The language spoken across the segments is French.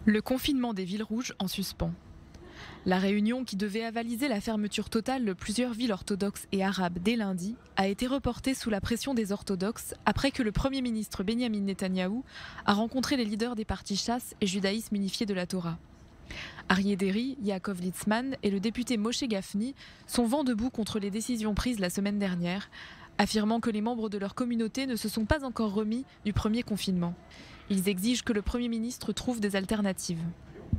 Le confinement des villes rouges en suspens. La réunion qui devait avaliser la fermeture totale de plusieurs villes orthodoxes et arabes dès lundi a été reportée sous la pression des orthodoxes après que le Premier ministre Benyamin Netanyahou a rencontré les leaders des partis Chasse et Judaïsme unifié de la Torah. Aryeh Deri, Yaakov Litzman et le député Moshe Gafni sont vent debout contre les décisions prises la semaine dernière, affirmant que les membres de leur communauté ne se sont pas encore remis du premier confinement. Ils exigent que le Premier ministre trouve des alternatives.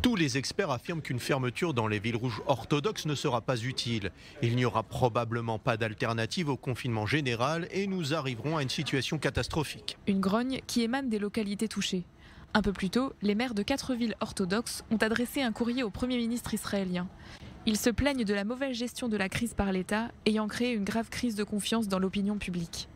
Tous les experts affirment qu'une fermeture dans les villes rouges orthodoxes ne sera pas utile. Il n'y aura probablement pas d'alternative au confinement général et nous arriverons à une situation catastrophique. Une grogne qui émane des localités touchées. Un peu plus tôt, les maires de 4 villes orthodoxes ont adressé un courrier au Premier ministre israélien. Ils se plaignent de la mauvaise gestion de la crise par l'État, ayant créé une grave crise de confiance dans l'opinion publique.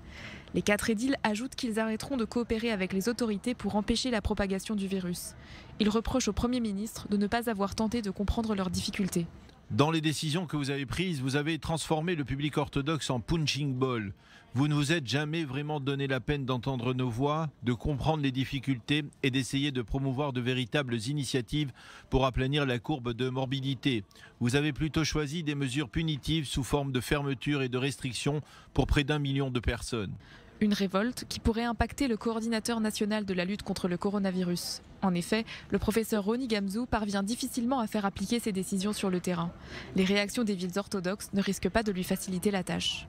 Les 4 édiles ajoutent qu'ils arrêteront de coopérer avec les autorités pour empêcher la propagation du virus. Ils reprochent au Premier ministre de ne pas avoir tenté de comprendre leurs difficultés. Dans les décisions que vous avez prises, vous avez transformé le public orthodoxe en punching ball. Vous ne vous êtes jamais vraiment donné la peine d'entendre nos voix, de comprendre les difficultés et d'essayer de promouvoir de véritables initiatives pour aplanir la courbe de morbidité. Vous avez plutôt choisi des mesures punitives sous forme de fermeture et de restrictions pour près d'1 million de personnes. Une révolte qui pourrait impacter le coordinateur national de la lutte contre le coronavirus. En effet, le professeur Roni Gamzou parvient difficilement à faire appliquer ses décisions sur le terrain. Les réactions des villes orthodoxes ne risquent pas de lui faciliter la tâche.